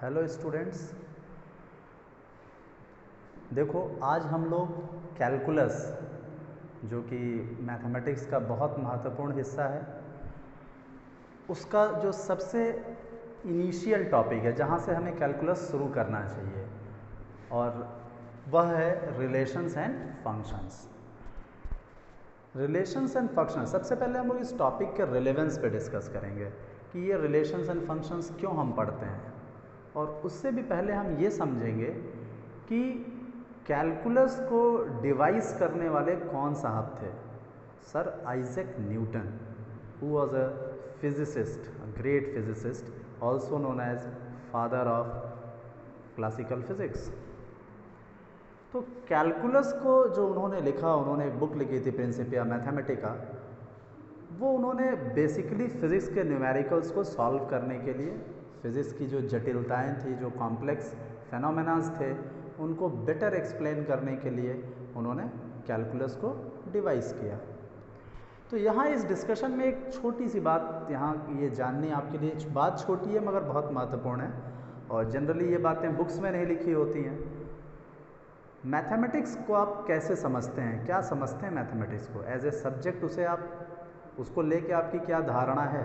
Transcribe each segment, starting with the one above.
Hello students, देखो आज हम लोग कैलकुलस जो कि मैथमेटिक्स का बहुत महत्वपूर्ण हिस्सा है, उसका जो सबसे इनिशियल टॉपिक है जहाँ से हमें कैलकुलस शुरू करना चाहिए, और वह है relations and functions. Relations and functions, सबसे पहले हम लोग इस टॉपिक के रिलेवेंस पे डिस्कस करेंगे कि ये रिलेशंस एंड फंक्शंस क्यों हम पढ़ते हैं, और उससे भी पहले हम ये समझेंगे कि कैलकुलस को डिवाइस करने वाले कौन साहब थे। Sir Isaac Newton, who was a physicist, a great physicist, also known as father of classical physics. तो कैलकुलस को जो उन्होंने लिखा, उन्होंने एक बुक लिखी थी प्रिंसिपिया मैथमेटिका, वो उन्होंने बेसिकली फ़िज़िक्स के न्यूमेरिकल्स को सॉल्व करने के लिए, फ़िज़िक्स की जो जटिलताएं थी, जो कॉम्प्लेक्स फेनोमेनास थे, उनको बेटर एक्सप्लेन करने के लिए उन्होंने कैलकुलस को डिवाइस किया। तो यहाँ इस डिस्कशन में एक छोटी सी बात यहाँ ये जाननी आपके लिए, बात छोटी है मगर बहुत महत्वपूर्ण है, और जनरली ये बातें बुक्स में नहीं लिखी होती हैं। मैथमेटिक्स को आप कैसे समझते हैं, क्या समझते हैं मैथमेटिक्स को एज ए सब्जेक्ट, उसे आप उसको लेके आपकी क्या धारणा है,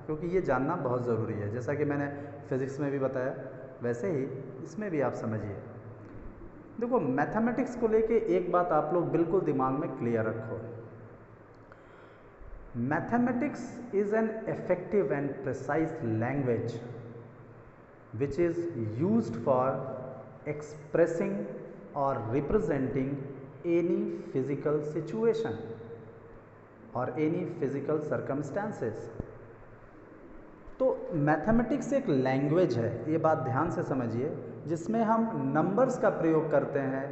क्योंकि ये जानना बहुत ज़रूरी है। जैसा कि मैंने फिज़िक्स में भी बताया, वैसे ही इसमें भी आप समझिए। देखो, मैथमेटिक्स को लेके एक बात आप लोग बिल्कुल दिमाग में क्लियर रखो। Mathematics is an effective and precise language which is used for expressing or representing any physical situation or any physical circumstances। तो मैथमेटिक्स एक लैंग्वेज है, ये बात ध्यान से समझिए, जिसमें हम नंबर्स का प्रयोग करते हैं।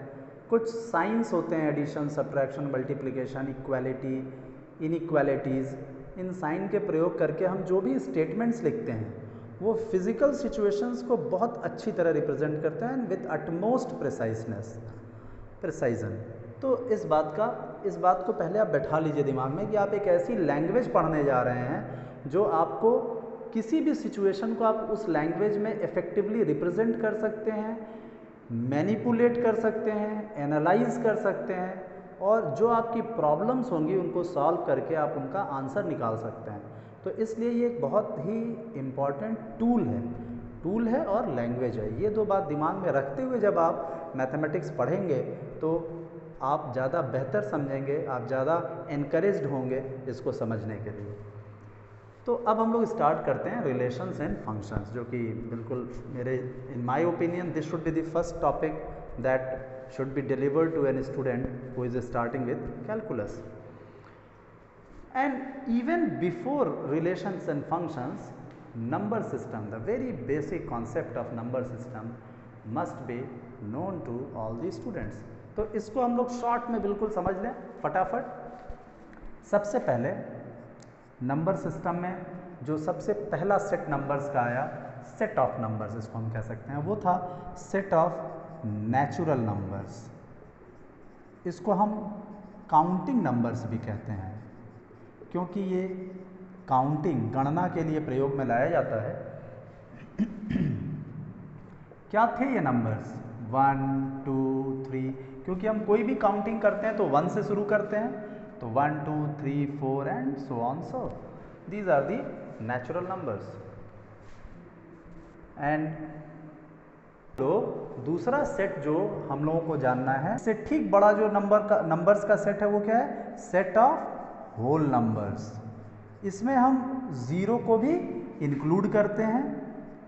कुछ साइंस होते हैं, addition, subtraction, multiplication, equality, inequalities, इन साइन के प्रयोग करके हम जो भी स्टेटमेंट्स लिखते हैं वो फिज़िकल सिचुएशंस को बहुत अच्छी तरह रिप्रेजेंट करते हैं विद अटमोस्ट प्रिसाइजन। तो इस बात को पहले आप बैठा लीजिए दिमाग में कि आप एक ऐसी लैंग्वेज पढ़ने जा रहे हैं जो आपको किसी भी सिचुएशन को आप उस लैंग्वेज में इफ़ेक्टिवली रिप्रेजेंट कर सकते हैं, मैनिपुलेट कर सकते हैं, एनालाइज कर सकते हैं, और जो आपकी प्रॉब्लम्स होंगी उनको सॉल्व करके आप उनका आंसर निकाल सकते हैं। तो इसलिए ये एक बहुत ही इम्पॉर्टेंट टूल है और लैंग्वेज है। ये दो बात दिमाग में रखते हुए जब आप मैथमेटिक्स पढ़ेंगे तो आप ज़्यादा बेहतर समझेंगे, आप ज़्यादा एनकरेज्ड होंगे इसको समझने के लिए। तो अब हम लोग स्टार्ट करते हैं रिलेशंस एंड फंक्शंस, जो कि बिल्कुल मेरे in my opinion this should be the first topic that should be delivered to an student who is starting with calculus. And even before relations and functions, number system, the very basic concept of number system must be known to all the students। तो इसको हम लोग short में बिल्कुल समझ लें फटाफट। सबसे पहले नंबर सिस्टम में जो सबसे पहला सेट नंबर्स का आया, सेट ऑफ नंबर्स इसको हम कह सकते हैं, वो था सेट ऑफ नेचुरल नंबर्स। इसको हम काउंटिंग नंबर्स भी कहते हैं, क्योंकि ये काउंटिंग, गणना के लिए प्रयोग में लाया जाता है। क्या थे ये नंबर्स? 1 2 3, क्योंकि हम कोई भी काउंटिंग करते हैं तो 1 से शुरू करते हैं, तो 1 2 3 4 and so on, so these are the natural numbers. And तो दूसरा सेट जो हम लोगों को जानना है, इससे ठीक बड़ा जो नंबर्स का सेट है वो क्या है? Set of whole numbers. इसमें हम ज़ीरो को भी इंक्लूड करते हैं।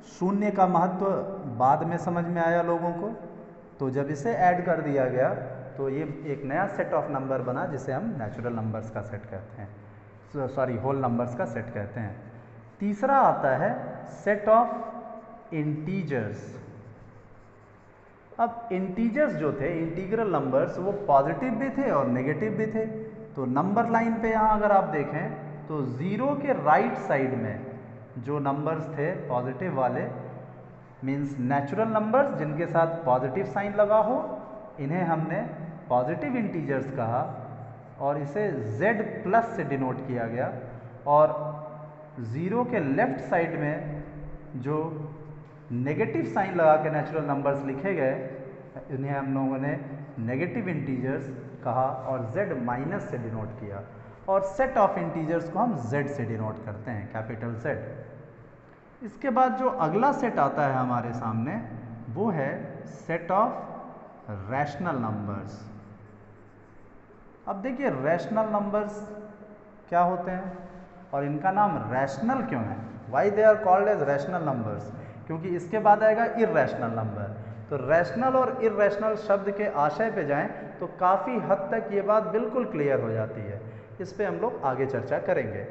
शून्य का महत्व बाद में समझ में आया लोगों को, तो जब इसे ऐड कर दिया गया तो ये एक नया सेट ऑफ नंबर बना जिसे हम नेचुरल नंबर्स का सेट कहते हैं, सॉरी होल नंबर्स का सेट कहते हैं। तीसरा आता है सेट ऑफ इंटीजर्स। अब इंटीजर्स जो थे, इंटीग्रल नंबर्स, वो पॉजिटिव भी थे और नेगेटिव भी थे। तो नंबर लाइन पे यहाँ अगर आप देखें तो ज़ीरो के राइट साइड में जो नंबर्स थे पॉजिटिव वाले, मीन्स नेचुरल नंबर्स जिनके साथ पॉजिटिव साइन लगा हो, इन्हें हमने पॉजिटिव इंटीजर्स कहा और इसे Z प्लस से डिनोट किया गया। और ज़ीरो के लेफ्ट साइड में जो नेगेटिव साइन लगा के नेचुरल नंबर्स लिखे गए, इन्हें हम लोगों ने नेगेटिव इंटीजर्स कहा और z माइनस से डिनोट किया, और सेट ऑफ इंटीजर्स को हम z से डिनोट करते हैं, कैपिटल Z। इसके बाद जो अगला सेट आता है हमारे सामने वो है सेट ऑफ रैशनल नंबर्स। अब देखिए रैशनल नंबर्स क्या होते हैं और इनका नाम रैशनल क्यों है, why they are called as rational numbers, क्योंकि इसके बाद आएगा इर्रैशनल नंबर। तो रैशनल और इर्रैशनल शब्द के आशय पे जाएं तो काफ़ी हद तक ये बात बिल्कुल क्लियर हो जाती है। इस पे हम लोग आगे चर्चा करेंगे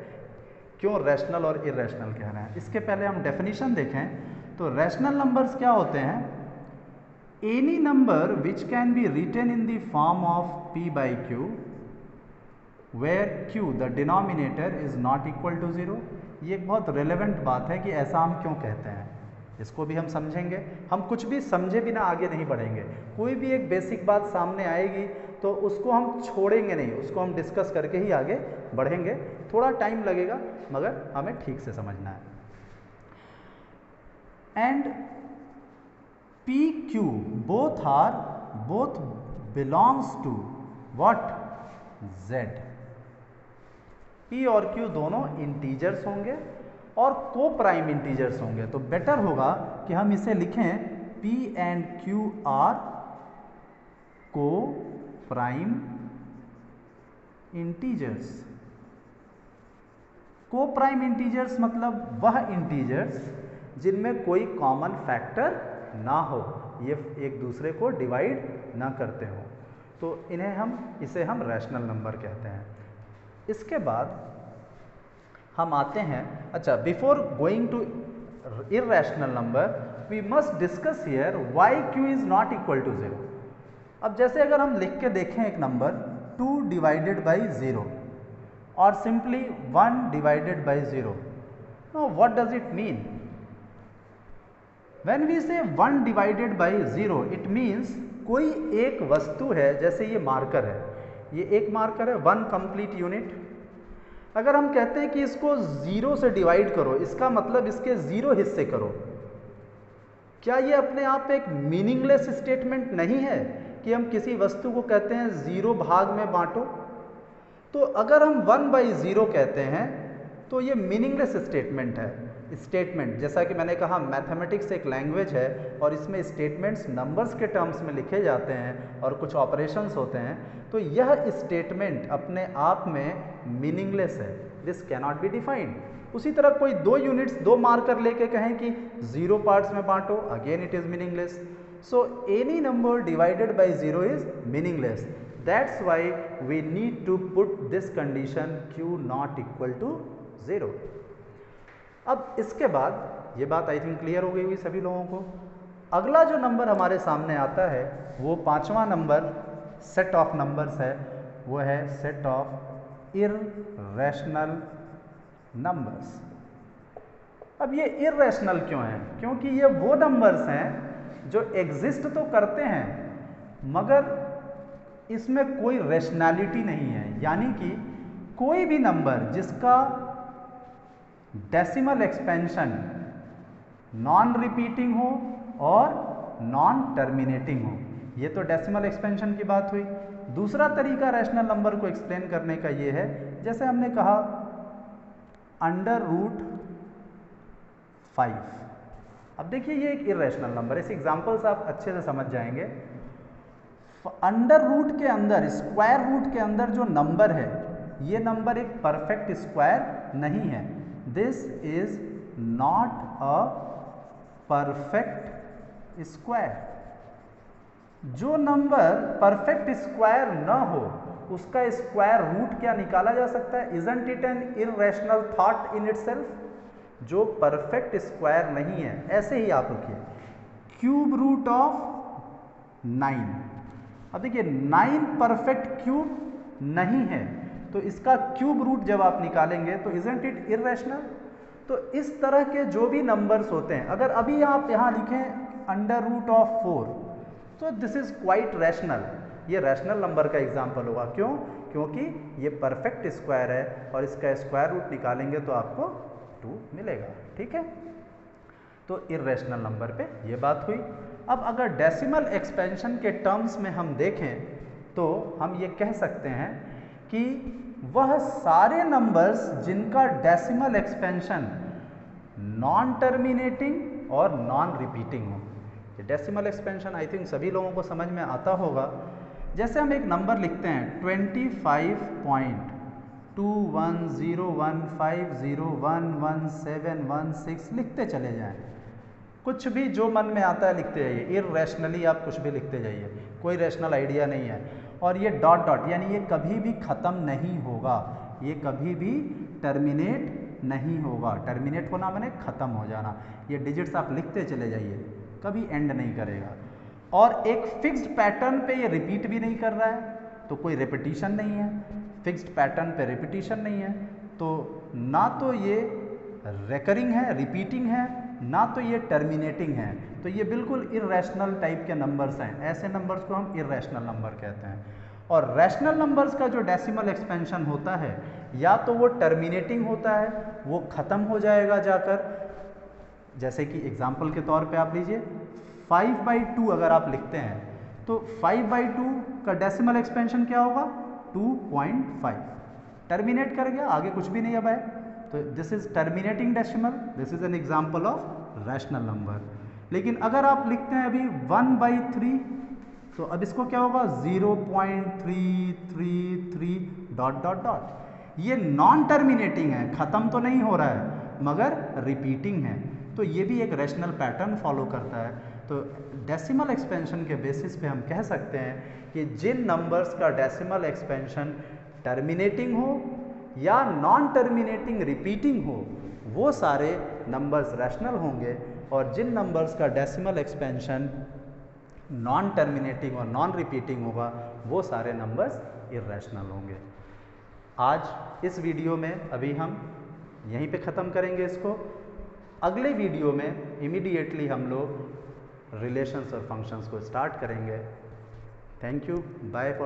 क्यों रैशनल और इर्रैशनल कह रहे हैं। इसके पहले हम डेफिनेशन देखें तो रैशनल नंबर्स क्या होते हैं, any number which can be written in the form of p by q where q the denominator is not equal to 0। ये एक बहुत रेलेवेंट बात है कि ऐसा हम क्यों कहते हैं, इसको भी हम समझेंगे। हम कुछ भी समझे बिना आगे नहीं बढ़ेंगे। कोई भी एक बेसिक बात सामने आएगी तो उसको हम छोड़ेंगे नहीं, उसको हम डिस्कस करके ही आगे बढ़ेंगे। थोड़ा टाइम लगेगा मगर हमें ठीक से समझना है। And P Q both belongs to what, z। p और q दोनों इंटीजर्स होंगे और को प्राइम इंटीजर्स होंगे, तो बेटर होगा कि हम इसे लिखें p एंड q आर को प्राइम इंटीजर्स। को प्राइम इंटीजर्स मतलब वह इंटीजर्स जिनमें कोई कॉमन फैक्टर ना हो, ये एक दूसरे को डिवाइड ना करते हो, तो इसे हम रैशनल नंबर कहते हैं। इसके बाद हम आते हैं, अच्छा before going to irrational number we must discuss here why q is not equal to 0। अब जैसे अगर हम लिख के देखें एक नंबर 2 डिवाइडेड बाई 0 और simply 1 divided by 0, no what does it mean. When we say 1 divided by 0 it means कोई एक वस्तु है, जैसे ये मार्कर है, ये एक मार्कर है 1 कंप्लीट यूनिट। अगर हम कहते हैं कि इसको 0 से डिवाइड करो, इसका मतलब इसके 0 हिस्से करो, क्या ये अपने आप एक मीनिंगलेस स्टेटमेंट नहीं है कि हम किसी वस्तु को कहते हैं 0 भाग में बांटो। तो अगर हम 1/0 कहते हैं तो ये मीनिंगलेस स्टेटमेंट है। स्टेटमेंट जैसा कि मैंने कहा मैथमेटिक्स एक लैंग्वेज है और इसमें स्टेटमेंट्स नंबर्स के टर्म्स में लिखे जाते हैं और कुछ ऑपरेशंस होते हैं, तो यह स्टेटमेंट अपने आप में मीनिंगलेस है, दिस कैनॉट बी डिफाइंड। उसी तरह कोई 2 यूनिट्स 2 मार्कर लेके कहें कि 0 पार्ट्स में बांटो, again it is meaningless. So any number divided by 0 is meaningless, that's why we need to put this condition q not equal to 0। अब इसके बाद ये बात आई थिंक क्लियर हो गई होगी सभी लोगों को। अगला जो नंबर हमारे सामने आता है वो 5वां नंबर सेट ऑफ नंबर्स है, वो है सेट ऑफ इर्रैशनल नंबर्स। अब ये इर्रैशनल क्यों है, क्योंकि ये वो नंबर्स हैं जो एग्जिस्ट तो करते हैं मगर इसमें कोई रैशनैलिटी नहीं है, यानी कि कोई भी नंबर जिसका डेसिमल एक्सपेंशन नॉन रिपीटिंग हो और नॉन टर्मिनेटिंग हो। ये तो डेसिमल एक्सपेंशन की बात हुई। दूसरा तरीका रैशनल नंबर को एक्सप्लेन करने का ये है, जैसे हमने कहा √5। अब देखिए ये एक इर्रैशनल नंबर है, इस एग्जांपल से आप अच्छे से समझ जाएंगे। अंडर रूट के अंदर, स्क्वायर रूट के अंदर जो नंबर है, ये नंबर एक परफेक्ट स्क्वायर नहीं है। This is not a perfect square. जो नंबर परफेक्ट स्क्वायर न हो उसका स्क्वायर रूट क्या निकाला जा सकता है? Isn't it an irrational thought in itself. जो परफेक्ट स्क्वायर नहीं है, ऐसे ही आप लिखिए क्यूब रूट ऑफ 9। अब देखिए 9 परफेक्ट क्यूब नहीं है, तो इसका क्यूब रूट जब आप निकालेंगे तो इजंट इट इर्रैशनल। तो इस तरह के जो भी नंबर्स होते हैं, अगर अभी आप यहाँ लिखें √4 तो दिस इज क्वाइट रैशनल, ये रैशनल नंबर का एग्जाम्पल होगा। क्यों? क्योंकि ये परफेक्ट स्क्वायर है और इसका स्क्वायर रूट निकालेंगे तो आपको 2 मिलेगा। ठीक है, तो इर्रेशनल नंबर पे ये बात हुई। अब अगर डेसिमल एक्सपेंशन के टर्म्स में हम देखें तो हम ये कह सकते हैं कि वह सारे नंबर्स जिनका डेसिमल एक्सपेंशन नॉन टर्मिनेटिंग और नॉन रिपीटिंग हो। ये डेसिमल एक्सपेंशन आई थिंक सभी लोगों को समझ में आता होगा। जैसे हम एक नंबर लिखते हैं 25.21015011716 लिखते चले जाएं, कुछ भी जो मन में आता है लिखते जाइए, इर्रेशनली आप कुछ भी लिखते जाइए, कोई रैशनल आइडिया नहीं है। और ये डॉट डॉट यानी ये कभी भी ख़त्म नहीं होगा, ये कभी भी टर्मिनेट नहीं होगा। टर्मिनेट होना माने ख़त्म हो जाना। ये डिजिट्स आप लिखते चले जाइए, कभी एंड नहीं करेगा। और एक फिक्स्ड पैटर्न पे ये रिपीट भी नहीं कर रहा है, तो कोई रिपीटिशन नहीं है। फिक्स्ड पैटर्न पे रिपीटिशन नहीं है, तो ना तो ये रेकरिंग है, रिपीटिंग है, ना तो ये टर्मिनेटिंग है। तो ये बिल्कुल इर्रेशनल टाइप के नंबर्स हैं। ऐसे नंबर्स को हम इर्रेशनल नंबर कहते हैं। और रैशनल नंबर्स का जो डेसिमल एक्सपेंशन होता है, या तो वो टर्मिनेटिंग होता है, वो ख़त्म हो जाएगा जाकर। जैसे कि एग्जाम्पल के तौर पे आप लीजिए 5/2 अगर आप लिखते हैं तो 5/2 का डेसिमल एक्सपेंशन क्या होगा 2.5। टर्मिनेट कर गया, आगे कुछ भी नहीं अब है, तो this is terminating decimal, this is an example of rational number. लेकिन अगर आप लिखते हैं अभी 1/3 तो अब इसको क्या होगा 0.333 डॉट डॉट डॉट। ये नॉन टर्मिनेटिंग है, ख़त्म तो नहीं हो रहा है मगर रिपीटिंग है, तो ये भी एक रैशनल पैटर्न फॉलो करता है। तो डेसिमल एक्सपेंशन के बेसिस पे हम कह सकते हैं कि जिन नंबर्स का डेसिमल एक्सपेंशन टर्मिनेटिंग हो या नॉन टर्मिनेटिंग रिपीटिंग हो, वो सारे नंबर्स रैशनल होंगे, और जिन नंबर्स का डेसिमल एक्सपेंशन नॉन टर्मिनेटिंग और नॉन रिपीटिंग होगा, वो सारे नंबर्स इर्रेशनल होंगे। आज इस वीडियो में अभी हम यहीं पे ख़त्म करेंगे इसको। अगले वीडियो में इमीडिएटली हम लोग रिलेशंस और फंक्शंस को स्टार्ट करेंगे। Thank you, bye.